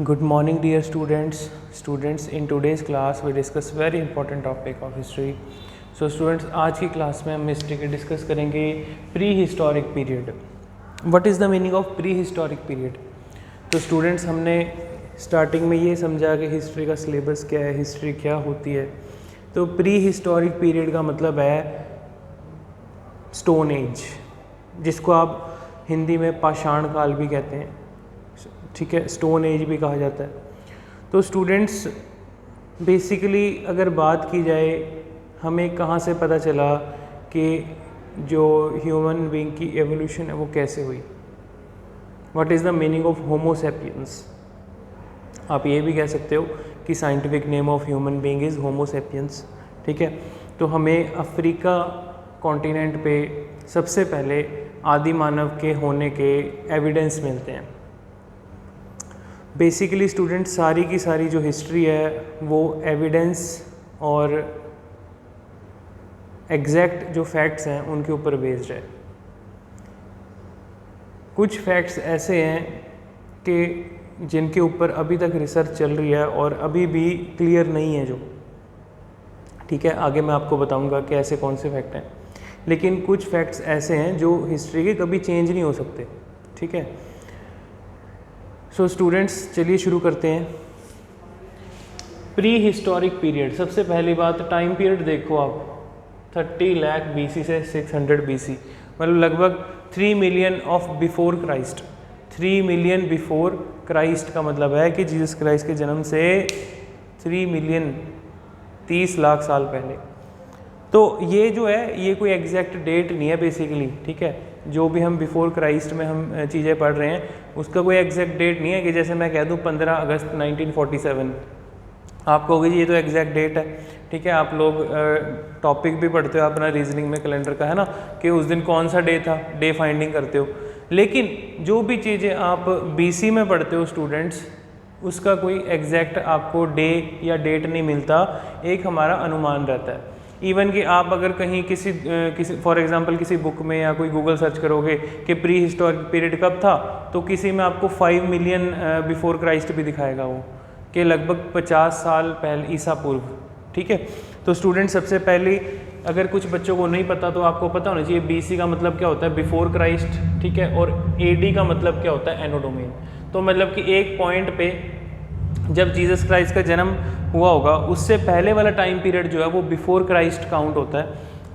Good morning, dear students. Students, in today's class we discuss very important topic of history. So students, आज की class में हम history के discuss करेंगे pre historic period. What is the meaning of pre historic period? तो students, हमने starting में ये समझा कि हिस्ट्री का सिलेबस क्या है, हिस्ट्री क्या होती है. तो प्री हिस्टोरिक पीरियड का मतलब है स्टोन एज, जिसको आप हिंदी में पाषाण काल भी कहते हैं. ठीक है, स्टोन एज भी कहा जाता है. तो स्टूडेंट्स, बेसिकली अगर बात की जाए, हमें कहाँ से पता चला कि जो ह्यूमन बीइंग की एवोल्यूशन है वो कैसे हुई. What is the meaning of Homo sapiens? आप ये भी कह सकते हो कि scientific name of human being is Homo sapiens. ठीक है, तो हमें अफ्रीका कॉन्टिनेंट पे सबसे पहले आदि मानव के होने के एविडेंस मिलते हैं. बेसिकली स्टूडेंट, सारी की सारी जो हिस्ट्री है वो एविडेंस और एग्जैक्ट जो फैक्ट्स हैं उनके ऊपर बेस्ड है. कुछ फैक्ट्स ऐसे हैं कि जिनके ऊपर अभी तक रिसर्च चल रही है और अभी भी क्लियर नहीं है जो. ठीक है, आगे मैं आपको बताऊंगा कि ऐसे कौन से फैक्ट हैं. लेकिन कुछ फैक्ट्स ऐसे हैं जो हिस्ट्री के कभी चेंज नहीं हो सकते. ठीक है, सो स्टूडेंट्स, चलिए शुरू करते हैं. प्री हिस्टोरिक पीरियड, सबसे पहली बात टाइम पीरियड देखो आप. 30 लाख BC से 600 BC, मतलब लगभग 3 million of before Christ. 3 million before Christ का मतलब है कि जीसस क्राइस्ट के जन्म से 3 मिलियन 30 लाख साल पहले. तो ये जो है ये कोई एग्जैक्ट डेट नहीं है बेसिकली. ठीक है, जो भी हम बिफोर क्राइस्ट में हम चीज़ें पढ़ रहे हैं उसका कोई एग्जैक्ट डेट नहीं है कि जैसे मैं कह दूं 15 अगस्त 1947. आप कहोगे जी ये तो एग्जैक्ट डेट है. ठीक है, आप लोग टॉपिक भी पढ़ते हो अपना रीजनिंग में कैलेंडर का, है ना, कि उस दिन कौन सा डे था, डे फाइंडिंग करते हो. लेकिन जो भी चीज़ें आप BC में पढ़ते हो स्टूडेंट्स, उसका कोई एग्जैक्ट आपको डे या डेट नहीं मिलता. एक हमारा अनुमान रहता है. इवन कि आप अगर कहीं किसी फॉर एग्जांपल किसी बुक में या कोई गूगल सर्च करोगे कि प्री हिस्टोरिक पीरियड कब था, तो किसी में आपको 5 मिलियन बिफोर क्राइस्ट भी दिखाएगा वो, कि लगभग 50 साल पहले ईसा पूर्व. ठीक है, तो स्टूडेंट, सबसे पहले अगर कुछ बच्चों को नहीं पता तो आपको पता होना चाहिए BC का मतलब क्या होता है, बिफोर क्राइस्ट. ठीक है, और AD का मतलब क्या होता है, एनो डोमेन. तो मतलब कि एक पॉइंट पे जब जीसस क्राइस्ट का जन्म हुआ होगा उससे पहले वाला टाइम पीरियड जो है वो बिफोर क्राइस्ट काउंट होता है.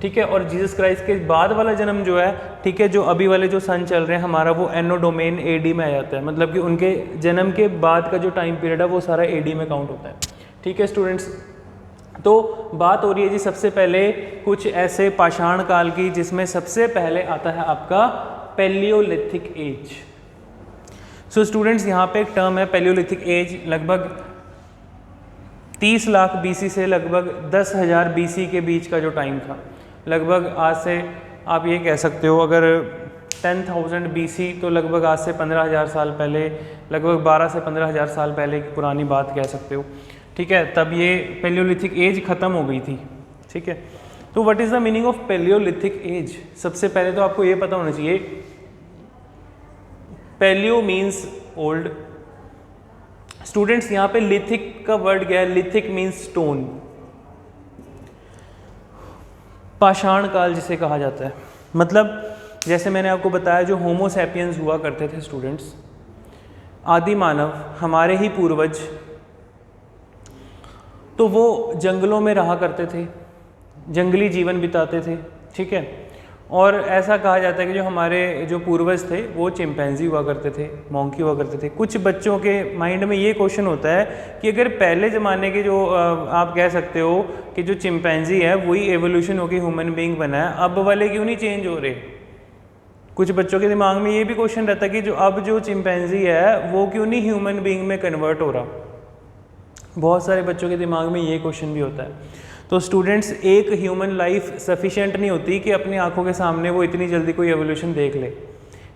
ठीक है, और जीसस क्राइस्ट के बाद वाला जन्म जो है, ठीक है, जो अभी वाले जो सन चल रहे हैं हमारा, वो एनो डोमेन AD में आ जाता है. मतलब कि उनके जन्म के बाद का जो टाइम पीरियड है वो सारा AD में काउंट होता है. ठीक है स्टूडेंट्स, तो बात हो रही है जी सबसे पहले कुछ ऐसे पाषाण काल की जिसमें सबसे पहले आता है आपका पैलियोलिथिक एज. सो स्टूडेंट्स, यहाँ पे एक टर्म है पैलियोलिथिक एज. लगभग 30 लाख BC से लगभग 10,000 BC के बीच का जो टाइम था. लगभग आज से आप ये कह सकते हो, अगर 10,000 BC तो लगभग आज से 15,000 साल पहले, लगभग 12 से 15,000 साल पहले की पुरानी बात कह सकते हो. ठीक है, तब ये पैलियोलिथिक एज ख़त्म हो गई थी. ठीक है, तो what is the meaning of Palaeolithic age? सबसे पहले तो आपको ये पता होना चाहिए, पैलियो मीन्स ओल्ड. स्टूडेंट्स, यहाँ पे लिथिक का वर्ड क्या है? Lithic means stone. पाषाण काल जिसे कहा जाता है, मतलब जैसे मैंने आपको बताया जो होमो सैपियंस हुआ करते थे स्टूडेंट्स, आदि मानव, हमारे ही पूर्वज, तो वो जंगलों में रहा करते थे, जंगली जीवन बिताते थे. ठीक है, और ऐसा कहा जाता है कि जो हमारे जो पूर्वज थे वो चिंपैंजी हुआ करते थे, मॉन्की हुआ करते थे. कुछ बच्चों के माइंड में ये क्वेश्चन होता है कि अगर पहले ज़माने के जो आप कह सकते हो कि जो चिंपैंजी है वही एवोल्यूशन होकर ह्यूमन बीइंग बना है, अब वाले क्यों नहीं चेंज हो रहे? कुछ बच्चों के दिमाग में ये भी क्वेश्चन रहता है कि जो अब जो चिंपैंजी है वो क्यों नहीं ह्यूमन बीइंग में कन्वर्ट हो रहा. बहुत सारे बच्चों के दिमाग में ये क्वेश्चन भी होता है. तो स्टूडेंट्स, एक ह्यूमन लाइफ सफिशिएंट नहीं होती कि अपनी आंखों के सामने वो इतनी जल्दी कोई एवोल्यूशन देख ले.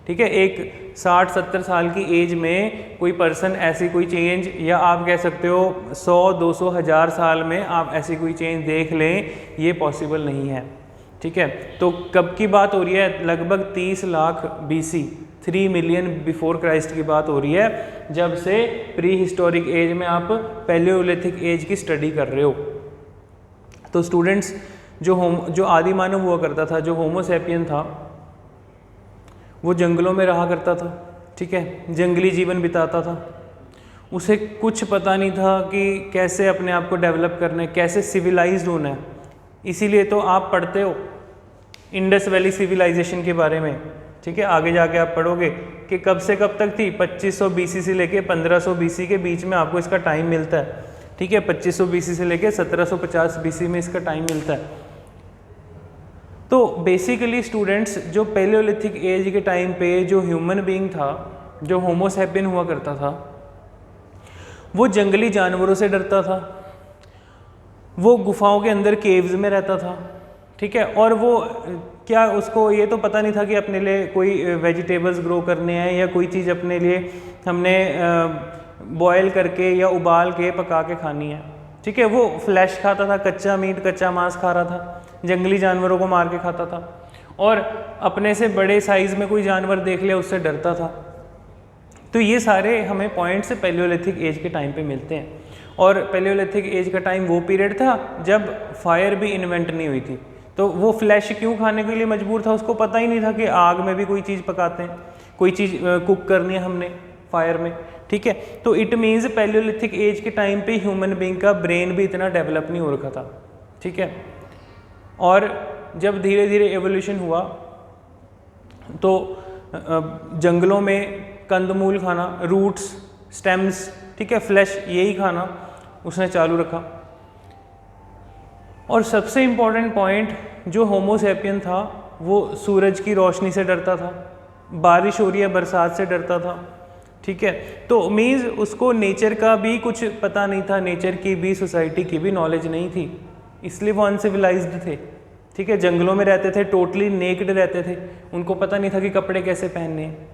ठीक है, एक 60-70 साल की एज में कोई पर्सन ऐसी कोई चेंज, या आप कह सकते हो 100-200 हज़ार साल में आप ऐसी कोई चेंज देख लें, ये पॉसिबल नहीं है. ठीक है, तो कब की बात हो रही है? लगभग 30 lakh BC. 3 million before Christ की बात हो रही है, जब से प्री हिस्टोरिक एज में आप पैलियोलिथिक एज की स्टडी कर रहे हो। तो स्टूडेंट्स, जो आदि मानव हुआ करता था, जो होमो सैपियन था, वो जंगलों में रहा करता था, ठीक है, जंगली जीवन बिताता था। उसे कुछ पता नहीं था कि कैसे अपने आप को डेवलप करना है, कैसे सिविलाइज्ड होना है। इसीलिए तो आप पढ़ते हो इंडस वैली सिविलाइजेशन के बारे में, ठीक है। आगे जाके आप पढ़ोगे कि कब से कब तक थी, 2500 BC से लेके 1500 BC के बीच में आपको इसका टाइम मिलता है, ठीक है। 2500 BC से लेके 1750 BC में इसका टाइम मिलता है। तो बेसिकली स्टूडेंट्स, जो पैलियोलिथिक एज के टाइम पे जो ह्यूमन बीइंग था, जो होमो सैपियन हुआ करता था, वो जंगली जानवरों से डरता था, वो गुफाओं के अंदर केव्स में रहता था, ठीक है। और वो क्या, उसको ये तो पता नहीं था कि अपने लिए कोई वेजिटेबल्स ग्रो करने हैं या कोई चीज़ अपने लिए हमने बॉयल करके या उबाल के पका के खानी है, ठीक है। वो फ्लैश खाता था, कच्चा मीट, कच्चा मांस खा रहा था, जंगली जानवरों को मार के खाता था, और अपने से बड़े साइज़ में कोई जानवर देख लिया उससे डरता था। तो ये सारे हमें पॉइंट्स पैलियोलिथिक एज के टाइम पे मिलते हैं। और पैलियोलिथिक एज का टाइम वो पीरियड था जब फायर भी इन्वेंट नहीं हुई थी। तो वो फ्लैश क्यों खाने के लिए मजबूर था, उसको पता ही नहीं था कि आग में भी कोई चीज़ पकाते हैं, कोई चीज़ कुक करनी है हमने फायर में, ठीक है। तो इट मीन्स पैलियोलिथिक एज के टाइम पे ह्यूमन बीइंग का ब्रेन भी इतना डेवलप नहीं हो रखा था, ठीक है। और जब धीरे धीरे एवोल्यूशन हुआ तो जंगलों में कंदमूल खाना, रूट्स, स्टेम्स, ठीक है, फ्लैश, यही खाना उसने चालू रखा। और सबसे इम्पॉर्टेंट पॉइंट, जो होमो सैपियन था वो सूरज की रोशनी से डरता था, बारिश हो रही है बरसात से डरता था, ठीक है। तो मीन्स उसको नेचर का भी कुछ पता नहीं था, नेचर की भी, सोसाइटी की भी नॉलेज नहीं थी, इसलिए वो अनसिविलाइज्ड थे, ठीक है। जंगलों में रहते थे, टोटली नेक्ड रहते थे, उनको पता नहीं था कि कपड़े कैसे पहनने हैं।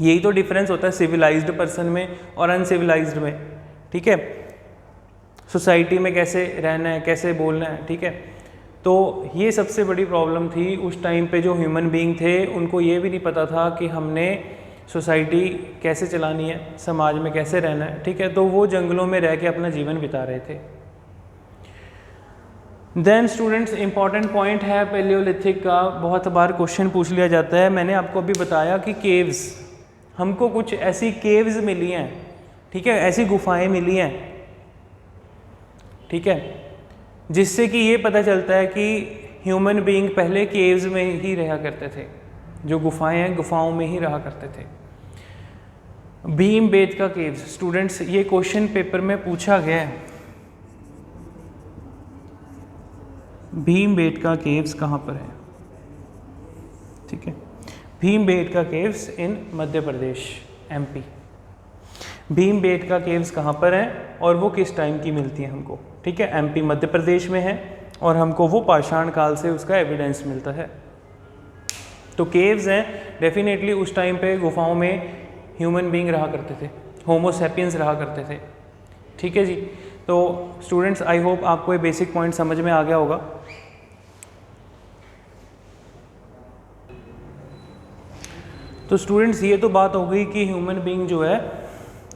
यही तो डिफरेंस होता है सिविलाइज्ड पर्सन में और अनसिविलाइज्ड में, ठीक है। सोसाइटी में कैसे रहना है, कैसे बोलना है, ठीक है। तो ये सबसे बड़ी प्रॉब्लम थी उस टाइम पे। जो ह्यूमन बीइंग थे उनको ये भी नहीं पता था कि हमने सोसाइटी कैसे चलानी है, समाज में कैसे रहना है, ठीक है। तो वो जंगलों में रह के अपना जीवन बिता रहे थे। देन स्टूडेंट्स, इंपॉर्टेंट पॉइंट है पैलियोलिथिक का, बहुत बार क्वेश्चन पूछ लिया जाता है। मैंने आपको अभी बताया कि केव्स, हमको कुछ ऐसी केव्स मिली हैं, ठीक है, ऐसी गुफाएं मिली हैं, ठीक है, जिससे कि ये पता चलता है कि ह्यूमन बीइंग पहले केव्स में ही रहा करते थे। जो गुफाएं हैं, गुफाओं में ही रहा करते थे। भीमबेटका केव्स, स्टूडेंट्स ये क्वेश्चन पेपर में पूछा गया है। भीमबेटका केव्स कहाँ पर है, ठीक है। भीमबेटका केव्स इन मध्य प्रदेश, MP। भीमबेटका केव्स कहाँ पर हैं और वो किस टाइम की मिलती हैं हमको, ठीक है। MP मध्य प्रदेश में है और हमको वो पाषाण काल से उसका एविडेंस मिलता है। तो केव्स हैं, डेफिनेटली उस टाइम पे गुफाओं में ह्यूमन बीइंग रहा करते थे, होमो सैपियंस रहा करते थे, ठीक है जी। तो स्टूडेंट्स, आई होप आपको ये बेसिक पॉइंट समझ में आ गया होगा। तो स्टूडेंट्स, ये तो बात हो गई कि ह्यूमन बीइंग जो है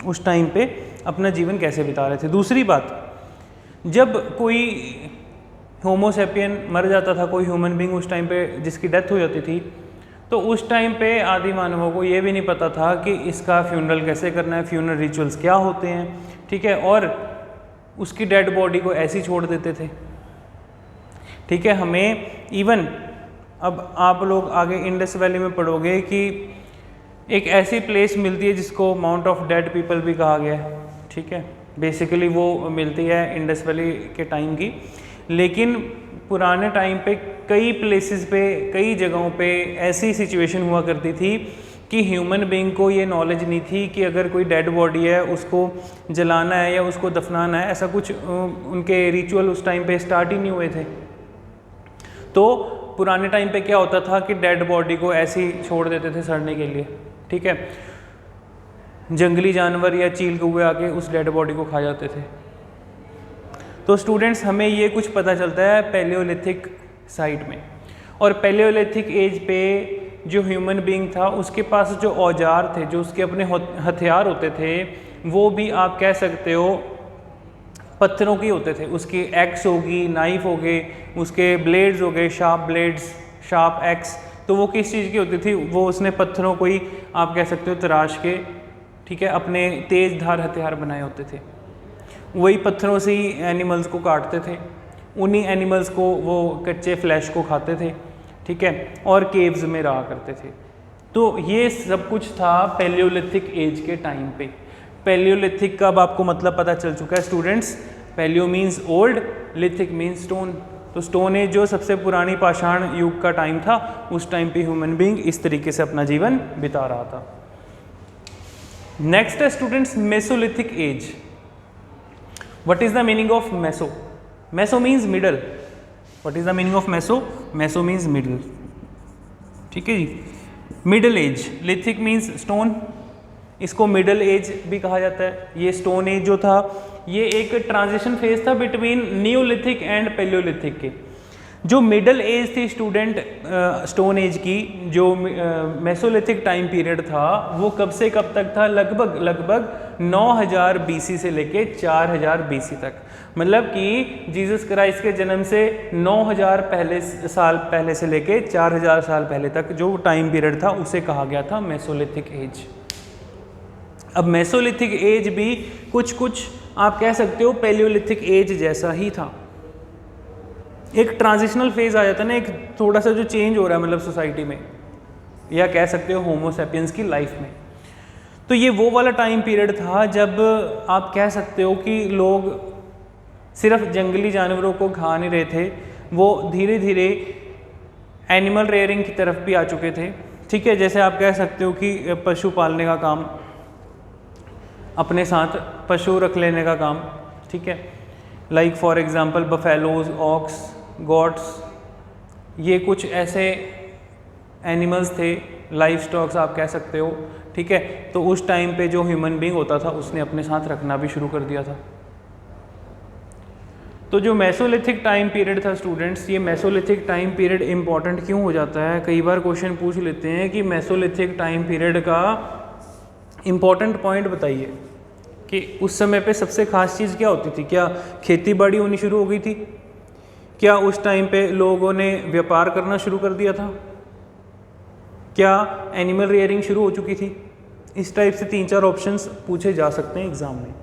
उस टाइम पे अपना जीवन कैसे बिता रहे थे। दूसरी बात, जब कोई होमो सैपियन मर जाता था, कोई ह्यूमन बीइंग उस टाइम पे जिसकी डेथ हो जाती थी, तो उस टाइम पे आदि मानवों को ये भी नहीं पता था कि इसका फ्यूनरल कैसे करना है, फ्यूनरल रिचुअल्स क्या होते हैं, ठीक है। और उसकी डेड बॉडी को ऐसे ही छोड़ देते थे, ठीक है। हमें इवन, अब आप लोग आगे इंडस वैली में पढ़ोगे कि एक ऐसी प्लेस मिलती है जिसको माउंट ऑफ डेड पीपल भी कहा गया है, ठीक है। बेसिकली वो मिलती है इंडस वैली के टाइम की, लेकिन पुराने टाइम पे कई प्लेसेस पे, कई जगहों पे ऐसी सिचुएशन हुआ करती थी कि ह्यूमन बीइंग को ये नॉलेज नहीं थी कि अगर कोई डेड बॉडी है उसको जलाना है या उसको दफनाना है, ऐसा कुछ उनके रिचुअल उस टाइम पे स्टार्ट ही नहीं हुए थे। तो पुराने टाइम पे क्या होता था कि डेड बॉडी को ऐसे ही छोड़ देते थे सड़ने के लिए, ठीक है। जंगली जानवर या चील कौवे आके उस डेड बॉडी को खा जाते थे। तो स्टूडेंट्स, हमें ये कुछ पता चलता है पैलियोलिथिक साइट में। और पैलियोलिथिक एज पे जो ह्यूमन बीइंग था उसके पास जो औजार थे, जो उसके अपने हथियार होते थे, वो भी आप कह सकते हो पत्थरों की होते थे। उसकी एक्स होगी, नाइफ हो गए, उसके ब्लेड्स हो गए, शार्प ब्लेड्स, शार्प एक्स, तो वो किस चीज़ की होती थी? वो उसने पत्थरों को ही आप कह सकते हो तराश के, ठीक है, अपने तेज धार हथियार बनाए होते थे। वही पत्थरों से ही एनिमल्स को काटते थे, उन्हीं एनिमल्स को वो कच्चे फ्लैश को खाते थे, ठीक है, और केव्स में रहा करते थे। तो ये सब कुछ था पैलियोलिथिक एज के टाइम पे। पैलियोलिथिक का अब आपको मतलब पता चल चुका है students. Palaeo means old, lithic means stone. तो स्टोन एज जो सबसे पुरानी पाषाण युग का टाइम था, उस टाइम पे ह्यूमन बीइंग इस तरीके से अपना जीवन बिता रहा था। नेक्स्ट है students Mesolithic age. What is the meaning of meso? Meso means middle. What is the meaning of meso? Meso means middle, ठीक है जी। Middle age, lithic means stone, इसको मिडल एज भी कहा जाता है। ये स्टोन एज जो था ये एक ट्रांजिशन फेज था बिटवीन नियोलिथिक एंड पैलियोलिथिक के। जो मिडल एज थी स्टूडेंट स्टोन एज की, जो मेसोलिथिक टाइम पीरियड था, वो कब से कब तक था? लगभग 9000 बीसी से लेके 4000 बीसी तक। मतलब कि जीसस क्राइस्ट के जन्म से 9000 साल पहले से लेके 4000 साल पहले तक जो टाइम पीरियड था उसे कहा गया था मेसोलिथिक एज। अब मेसोलिथिक एज भी कुछ आप कह सकते हो पैलियोलिथिक एज जैसा ही था। एक ट्रांजिशनल फेज आ जाता है ना, एक थोड़ा सा जो चेंज हो रहा है मतलब सोसाइटी में, या कह सकते हो होमो सैपियंस की लाइफ में। तो ये वो वाला टाइम पीरियड था जब आप कह सकते हो कि लोग सिर्फ जंगली जानवरों को खा नहीं रहे थे, वो धीरे धीरे एनिमल रेयरिंग की तरफ भी आ चुके थे, ठीक है। जैसे आप कह सकते हो कि पशु पालने का काम, अपने साथ पशु रख लेने का काम, ठीक है। Like for example buffaloes, ox, goats, ये कुछ ऐसे एनिमल्स थे, लाइफ स्टॉक्स आप कह सकते हो, ठीक है। तो उस टाइम पे जो ह्यूमन बीइंग होता था उसने अपने साथ रखना भी शुरू कर दिया था। तो जो मेसोलिथिक टाइम पीरियड था स्टूडेंट्स, ये मेसोलिथिक टाइम पीरियड इंपॉर्टेंट क्यों हो जाता है? कई बार क्वेश्चन पूछ लेते हैं कि मेसोलिथिक टाइम पीरियड का इम्पॉर्टेंट पॉइंट बताइए कि उस समय पे सबसे खास चीज़ क्या होती थी? क्या खेती बाड़ी होनी शुरू हो गई थी? क्या उस टाइम पे लोगों ने व्यापार करना शुरू कर दिया था? क्या एनिमल रेयरिंग शुरू हो चुकी थी? इस टाइप से 3-4 ऑप्शंस पूछे जा सकते हैं एग्जाम में।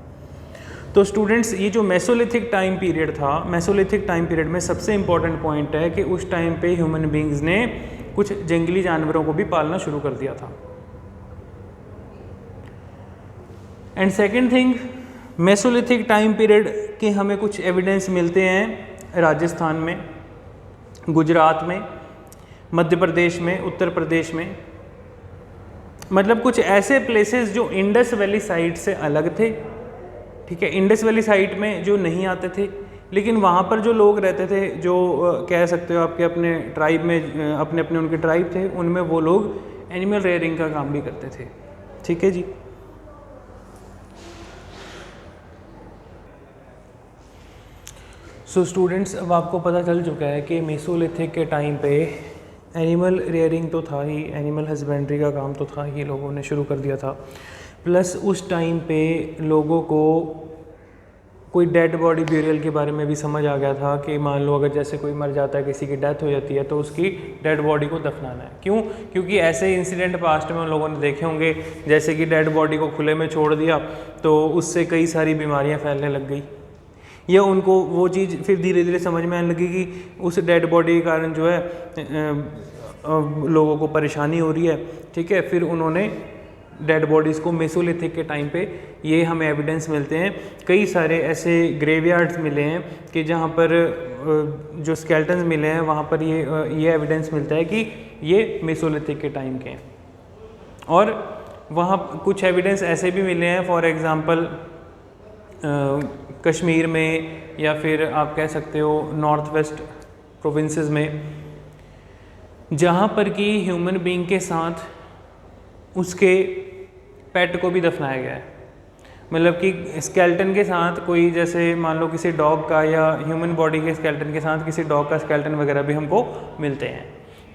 तो स्टूडेंट्स ये जो मेसोलिथिक टाइम पीरियड था, मेसोलिथिक टाइम पीरियड में सबसे इम्पॉर्टेंट पॉइंट है कि उस टाइम पे ह्यूमन बींग्स ने कुछ जंगली जानवरों को भी पालना शुरू कर दिया था। And second thing, Mesolithic time period के हमें कुछ एविडेंस मिलते हैं राजस्थान में, गुजरात में, मध्य प्रदेश में, उत्तर प्रदेश में, मतलब कुछ ऐसे प्लेसेस जो इंडस वैली साइट से अलग थे, ठीक है। इंडस वैली साइट में जो नहीं आते थे, लेकिन वहाँ पर जो लोग रहते थे, जो कह सकते हो आपके अपने ट्राइब में, अपने अपने उनके ट्राइब थे, उनमें वो लोग एनिमल रेयरिंग का काम भी करते थे, ठीक है जी। सो स्टूडेंट्स अब आपको पता चल चुका है कि मेसोलिथिक के टाइम पे एनिमल रेयरिंग तो था ही, एनिमल हस्बेंड्री का काम तो था ही, लोगों ने शुरू कर दिया था। प्लस उस टाइम पे लोगों को कोई डेड बॉडी ब्यूरियल के बारे में भी समझ आ गया था कि मान लो अगर जैसे कोई मर जाता है, किसी की डेथ हो जाती है, तो उसकी डेड बॉडी को दफनाना है। क्यों? क्योंकि ऐसे इंसिडेंट पास्ट में उन लोगों ने देखे होंगे, जैसे कि डेड बॉडी को खुले में छोड़ दिया तो उससे कई सारी बीमारियाँ फैलने लग गई, या उनको वो चीज़ फिर धीरे धीरे समझ में आने लगी कि उस डेड बॉडी के कारण जो है लोगों को परेशानी हो रही है, ठीक है। फिर उन्होंने डेड बॉडीज़ को मेसोलिथिक के टाइम पे, ये हमें एविडेंस मिलते हैं, कई सारे ऐसे ग्रेवयार्ड्स मिले हैं कि जहाँ पर जो स्केल्टन्स मिले हैं वहाँ पर ये एविडेंस मिलता है कि ये मेसोलिथिक के टाइम के हैं। और वहाँ कुछ एविडेंस ऐसे भी मिले हैं, फॉर एग्ज़ाम्पल कश्मीर में, या फिर आप कह सकते हो नॉर्थ वेस्ट प्रोविंसेस में, जहाँ पर कि ह्यूमन बीइंग के साथ उसके पेट को भी दफनाया गया है। मतलब कि स्केल्टन के साथ कोई, जैसे मान लो किसी डॉग का, या ह्यूमन बॉडी के स्केल्टन के साथ किसी डॉग का स्केल्टन वगैरह भी हमको मिलते हैं।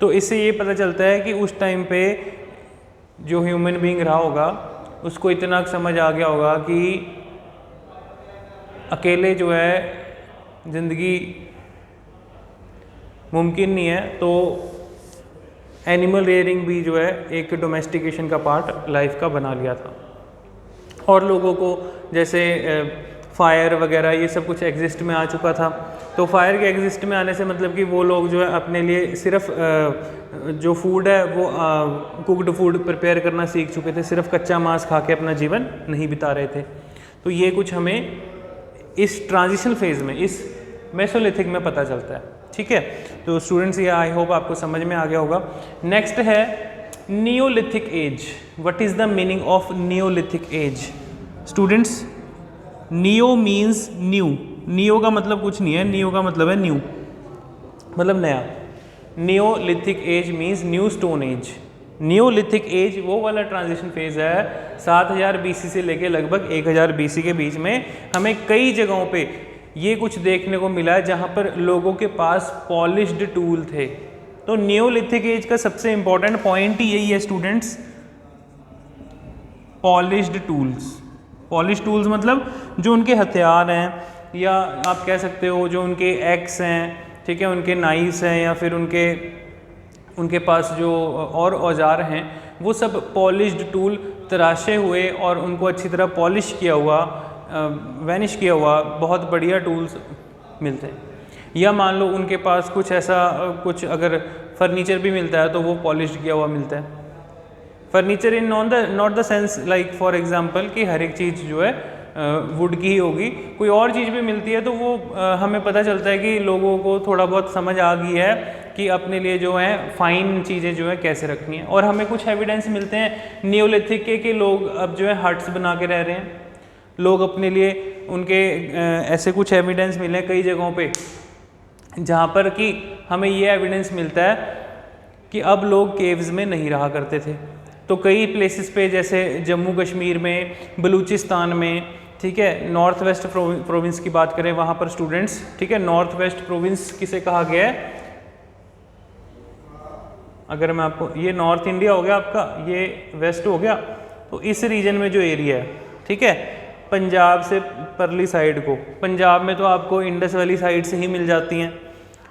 तो इससे ये पता चलता है कि उस टाइम पे जो ह्यूमन बीइंग रहा होगा उसको इतना समझ आ गया होगा कि अकेले जो है ज़िंदगी मुमकिन नहीं है, तो एनिमल रेयरिंग भी जो है एक डोमेस्टिकेशन का पार्ट लाइफ का बना लिया था। और लोगों को जैसे फायर वगैरह ये सब कुछ एग्जिस्ट में आ चुका था, तो फायर के एग्जिस्ट में आने से मतलब कि वो लोग जो है अपने लिए सिर्फ जो फूड है वो कुकड फूड प्रिपेयर करना सीख चुके थे, सिर्फ कच्चा मांस खा के अपना जीवन नहीं बिता रहे थे। तो ये कुछ हमें इस ट्रांजिशन फेज़ में, इस मेसोलिथिक में पता चलता है। ठीक है, तो स्टूडेंट्स ये आई होप आपको समझ में आ गया होगा। नेक्स्ट है Neolithic age. What is the meaning of Neolithic age? Students, neo means new. Neo का मतलब कुछ नहीं है, नियो का मतलब है न्यू, मतलब नया। Neolithic age means new stone age. Neolithic age वो वाला ट्रांजिशन फेज है 7000 बीसी से लेके लगभग 1000 बीसी के बीच में। हमें कई जगहों पे ये कुछ देखने को मिला है जहाँ पर लोगों के पास पॉलिश्ड टूल थे। तो नियोलिथिक एज का सबसे इंपॉर्टेंट पॉइंट ही यही है students, polished tools. Polish tools मतलब जो उनके हथियार हैं, या आप कह सकते हो जो उनके एक्स हैं, ठीक है, उनके नाइफ्स हैं, या फिर उनके पास जो और औजार हैं, वो सब पॉलिश्ड टूल, तराशे हुए और उनको अच्छी तरह पॉलिश किया हुआ, वैनिश किया हुआ बहुत बढ़िया टूल्स मिलते हैं। या मान लो उनके पास कुछ ऐसा कुछ अगर फर्नीचर भी मिलता है तो वो पॉलिश किया हुआ मिलता है। Furniture in not the sense like for example कि हर एक चीज़ जो है वुड की ही होगी, कोई और चीज़ भी मिलती है तो वो हमें पता चलता है कि लोगों को थोड़ा बहुत समझ आ गई है कि अपने लिए जो है फाइन चीज़ें जो है कैसे रखनी है। और हमें कुछ एविडेंस मिलते हैं नियोलिथिक के लोग अब जो है हट्स बना के रह रहे हैं। लोग अपने लिए उनके ऐसे कुछ एविडेंस मिले हैं कई जगहों पे जहाँ पर कि हमें ये एविडेंस मिलता है कि अब लोग केव्स में नहीं रहा करते थे। तो कई प्लेसेस पे जैसे जम्मू कश्मीर में, बलूचिस्तान में, ठीक है, नॉर्थ वेस्ट प्रोविंस की बात करें वहाँ पर स्टूडेंट्स, ठीक है, नॉर्थ वेस्ट प्रोविंस किसे कहा गया है? अगर मैं आपको, ये नॉर्थ इंडिया हो गया आपका, ये वेस्ट हो गया, तो इस रीजन में जो एरिया है, ठीक है, पंजाब से परली साइड को, पंजाब में तो आपको इंडस वैली साइड से ही मिल जाती हैं,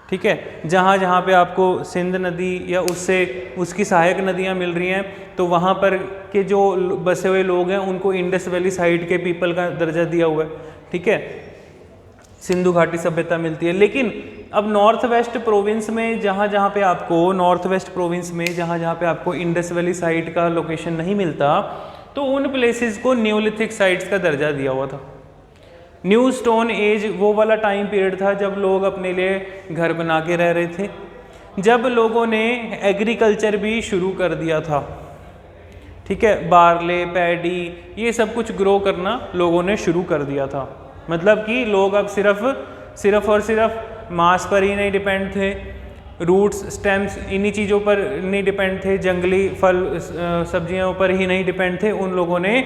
ठीक है, जहाँ जहाँ पे आपको सिंध नदी या उसकी सहायक नदियाँ मिल रही हैं, तो वहाँ पर के जो बसे हुए लोग हैं उनको इंडस वैली साइड के पीपल का दर्जा दिया हुआ है, ठीक है, सिंधु घाटी सभ्यता मिलती है। लेकिन अब नॉर्थ वेस्ट प्रोविंस में जहाँ जहाँ पे आपको, नॉर्थ वेस्ट प्रोविंस में जहाँ जहाँ पे आपको इंडस वैली साइड का लोकेशन नहीं मिलता, तो उन प्लेसेस को न्यूलिथिक साइट्स का दर्जा दिया हुआ था। न्यू स्टोन एज वो वाला टाइम पीरियड था जब लोग अपने लिए घर बना के रह रहे थे, जब लोगों ने एग्रीकल्चर भी शुरू कर दिया था, ठीक है, बार्ले, पैडी, ये सब कुछ ग्रो करना लोगों ने शुरू कर दिया था। मतलब कि लोग अब सिर्फ और सिर्फ मांस पर ही नहीं डिपेंड थे, रूट्स, स्टेम्स, इन्हीं चीज़ों पर नहीं डिपेंड थे, जंगली फल सब्जियों पर ही नहीं डिपेंड थे, उन लोगों ने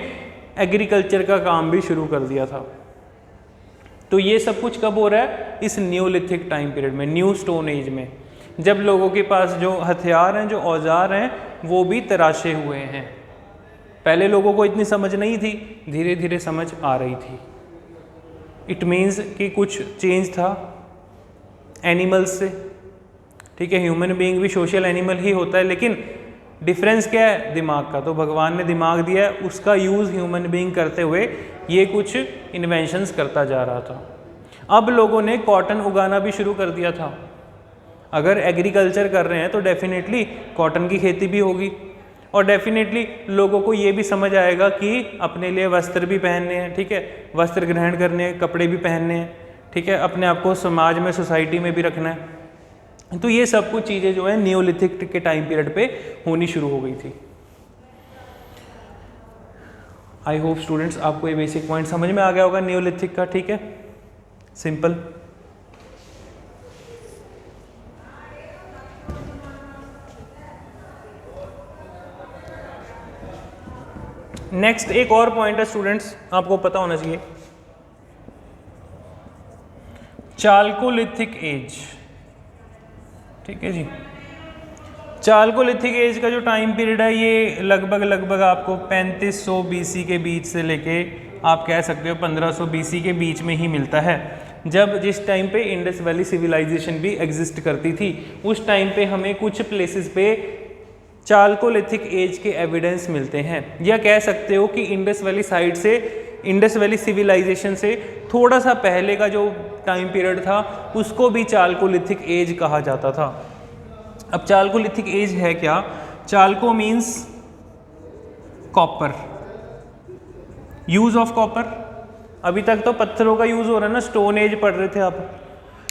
एग्रीकल्चर का काम भी शुरू कर दिया था। तो ये सब कुछ कब हो रहा है? इस न्यूलिथिक टाइम पीरियड में, न्यू स्टोन एज में, जब लोगों के पास जो हथियार हैं, जो औजार हैं, वो भी तराशे हुए हैं। पहले लोगों को इतनी समझ नहीं थी, धीरे धीरे समझ आ रही थी। इट मीन्स कि कुछ चेंज था एनिमल्स से, ठीक है, ह्यूमन बीइंग भी सोशल एनिमल ही होता है, लेकिन डिफरेंस क्या है? दिमाग का। तो भगवान ने दिमाग दिया है, उसका यूज़ ह्यूमन बीइंग करते हुए ये कुछ इन्वेंशंस करता जा रहा था। अब लोगों ने कॉटन उगाना भी शुरू कर दिया था। अगर एग्रीकल्चर कर रहे हैं तो डेफिनेटली कॉटन की खेती भी होगी, और डेफिनेटली लोगों को ये भी समझ आएगा कि अपने लिए वस्त्र भी पहनने हैं, ठीक है, वस्त्र ग्रहण करने हैं, कपड़े भी पहनने हैं, ठीक है, अपने आप को समाज में, सोसाइटी में भी रखना है। तो ये सब कुछ चीज़ें जो है नियोलिथिक के टाइम पीरियड पे होनी शुरू हो गई थी। आई होप स्टूडेंट्स आपको ये बेसिक पॉइंट समझ में आ गया होगा नियोलिथिक का, ठीक है, सिंपल। नेक्स्ट एक और पॉइंट है स्टूडेंट्स, आपको पता होना चाहिए, चाल्कोलिथिक एज, ठीक है जी। चालकोलिथिक एज का जो टाइम पीरियड है ये लगभग आपको 3500 बीसी के बीच से लेके आप कह सकते हो 1500 बीसी के बीच में ही मिलता है। जब जिस टाइम पे इंडस वैली सिविलाइजेशन भी एग्जिस्ट करती थी उस टाइम पे हमें कुछ प्लेसेस पे चालकोलिथिक एज के एविडेंस मिलते हैं, या कह सकते हो कि इंडस वैली साइड से, इंडस वैली सिविलाइजेशन से थोड़ा सा पहले का जो टाइम पीरियड था उसको भी चालकोलिथिक एज कहा जाता था। अब चालकोलिथिक एज है क्या? Chalco means copper, use of copper. अभी तक तो पत्थरों का यूज हो रहा है ना, स्टोन एज पढ़ रहे थे आप।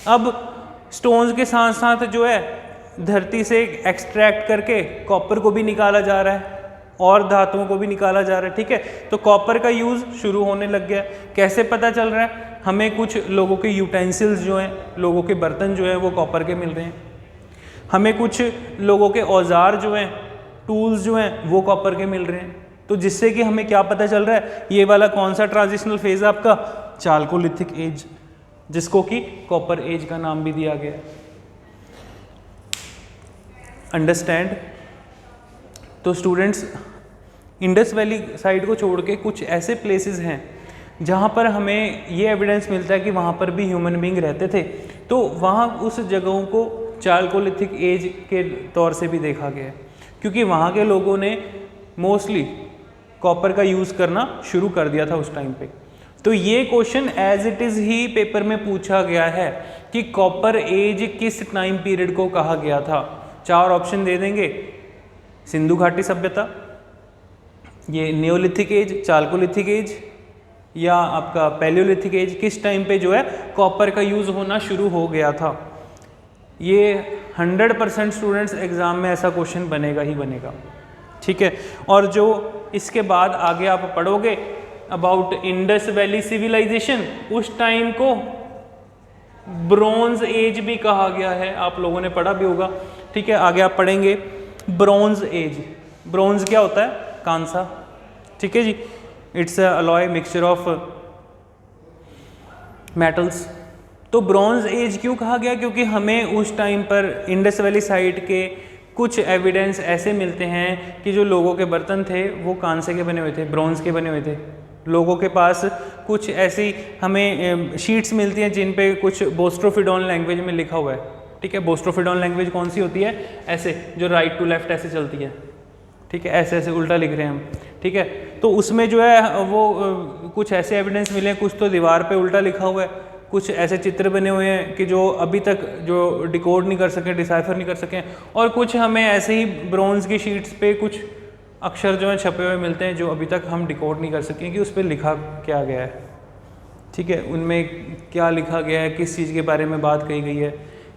अब स्टोन्स के साथ साथ जो है धरती से एक्सट्रैक्ट करके कॉपर को भी निकाला जा रहा है और धातुओं को भी निकाला जा रहा है, ठीक है। तो कॉपर का यूज शुरू होने लग गया। कैसे पता चल रहा है? हमें कुछ लोगों के यूटेंसिल्स जो हैं, लोगों के बर्तन जो हैं वो कॉपर के मिल रहे हैं। हमें कुछ लोगों के औजार जो हैं, टूल्स जो हैं वो कॉपर के मिल रहे हैं। तो जिससे कि हमें क्या पता चल रहा है, ये वाला कौन सा ट्रांजिशनल फेज है आपका? चालकोलिथिक एज, जिसको कि कॉपर एज का नाम भी दिया गया। अंडरस्टैंड? तो स्टूडेंट्स, इंडस वैली साइड को छोड़ के कुछ ऐसे प्लेसेस हैं जहाँ पर हमें ये एविडेंस मिलता है कि वहाँ पर भी ह्यूमन बींग रहते थे। तो वहाँ उस जगहों को चालकोलिथिक एज के तौर से भी देखा गया है, क्योंकि वहाँ के लोगों ने मोस्टली कॉपर का यूज़ करना शुरू कर दिया था उस टाइम पे। तो ये क्वेश्चन एज इट इज़ ही पेपर में पूछा गया है कि कॉपर एज किस टाइम पीरियड को कहा गया था। 4 ऑप्शन दे देंगे, सिंधु घाटी सभ्यता, ये नियोलिथिक एज, चालकोलिथिक एज, या आपका पैलियोलिथिक एज। किस टाइम पे जो है कॉपर का यूज़ होना शुरू हो गया था। ये 100% स्टूडेंट्स एग्ज़ाम में ऐसा क्वेश्चन बनेगा ही बनेगा, ठीक है। और जो इसके बाद आगे आप पढ़ोगे अबाउट इंडस वैली सिविलाइजेशन, उस टाइम को ब्रोंज एज भी कहा गया है, आप लोगों ने पढ़ा भी होगा, ठीक है। आगे आप पढ़ेंगे ब्रोंज एज। ब्रोंज क्या होता है? कांसा, ठीक है जी। It's a alloy mixture of metals. तो ब्रॉन्ज एज क्यों कहा गया? क्योंकि हमें उस टाइम पर इंडस वैली साइड के कुछ एविडेंस ऐसे मिलते हैं कि जो लोगों के बर्तन थे वो कांसे के बने हुए थे, ब्रॉन्ज के बने हुए थे। लोगों के पास कुछ ऐसी हमें शीट्स मिलती हैं जिन पे कुछ बोस्ट्रोफिडोन लैंग्वेज में लिखा हुआ है, ठीक है। बोस्ट्रोफिडोन लैंग्वेज कौन सी होती है? ऐसे जो राइट टू लेफ्ट ऐसे चलती है, ठीक है, ऐसे ऐसे उल्टा लिख रहे हैं हम, ठीक है। तो उसमें जो है वो कुछ ऐसे एविडेंस मिले हैं, कुछ तो दीवार पे उल्टा लिखा हुआ है, कुछ ऐसे चित्र बने हुए हैं कि जो अभी तक जो डिकोड नहीं कर सके, डिसाइफर नहीं कर सके, और कुछ हमें ऐसे ही ब्रोंज की शीट्स पे कुछ अक्षर जो हैं छपे हुए मिलते हैं जो अभी तक हम डिकोड नहीं कर सके कि उस पर लिखा क्या गया है, ठीक है, उनमें क्या लिखा गया है, किस चीज़ के बारे में बात कही गई है,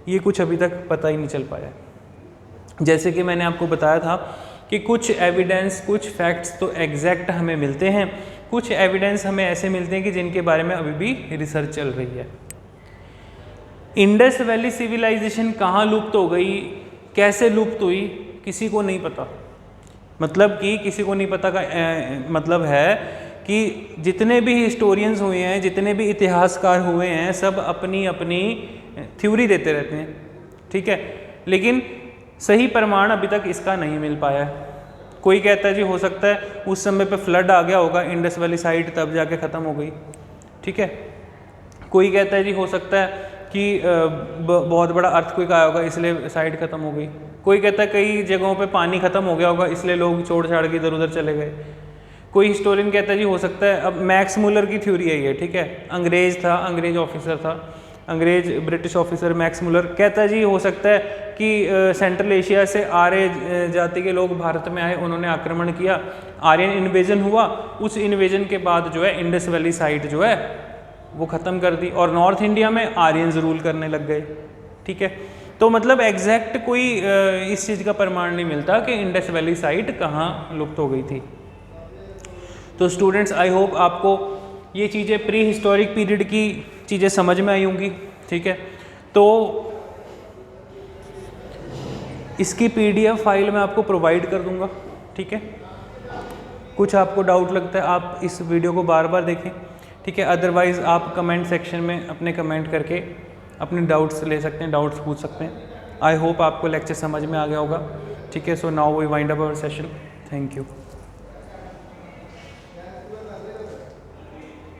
ये कुछ अभी तक पता ही नहीं चल पाया। जैसे कि मैंने आपको बताया था कि कुछ एविडेंस, कुछ फैक्ट्स तो एग्जैक्ट हमें मिलते हैं, कुछ एविडेंस हमें ऐसे मिलते हैं कि जिनके बारे में अभी भी रिसर्च चल रही है। इंडस वैली सिविलाइजेशन कहाँ लुप्त हो गई, कैसे लुप्त हुई, किसी को नहीं पता। मतलब कि किसी को नहीं पता का मतलब है कि जितने भी हिस्टोरियंस हुए हैं, जितने भी इतिहासकार हुए हैं, सब अपनी अपनी थ्योरी देते रहते हैं, ठीक है, लेकिन सही प्रमाण अभी तक इसका नहीं मिल पाया है। कोई कहता है जी हो सकता है उस समय पे फ्लड आ गया होगा, इंडस वैली साइड तब जाके ख़त्म हो गई, ठीक है। कोई कहता है जी हो सकता है कि बहुत बड़ा अर्थक्वेक आया होगा इसलिए साइड ख़त्म हो गई। कोई कहता है कई जगहों पे पानी ख़त्म हो गया होगा इसलिए लोग छोड़ छाड़ के इधर उधर चले गए। कोई हिस्टोरियन कहता है जी हो सकता है, अब मैक्स मुलर की थ्योरी है ये, ठीक है, अंग्रेज़ था, अंग्रेज ऑफिसर था, अंग्रेज ब्रिटिश ऑफिसर मैक्स मुलर कहता है जी हो सकता है कि सेंट्रल एशिया से आर्य जाति के लोग भारत में आए, उन्होंने आक्रमण किया, आर्यन इन्वेजन हुआ, उस इन्वेजन के बाद जो है इंडस वैली साइड जो है वो ख़त्म कर दी और नॉर्थ इंडिया में आर्यंस रूल करने लग गए, ठीक है। तो मतलब एग्जैक्ट कोई इस चीज़ का प्रमाण नहीं मिलता कि इंडस वैली साइड कहाँ लुप्त हो गई थी। तो स्टूडेंट्स, आई होप आपको ये चीज़ें प्री हिस्टोरिक पीरियड की चीज़ें समझ में आई होंगी, ठीक है। तो इसकी PDF फाइल मैं आपको प्रोवाइड कर दूंगा, ठीक है। कुछ आपको डाउट लगता है आप इस वीडियो को बार बार देखें, ठीक है, अदरवाइज़ आप कमेंट सेक्शन में अपने कमेंट करके अपने डाउट्स ले सकते हैं, डाउट्स पूछ सकते हैं। आई होप आपको लेक्चर समझ में आ गया होगा। ठीक है। So now we wind up our session. Thank you.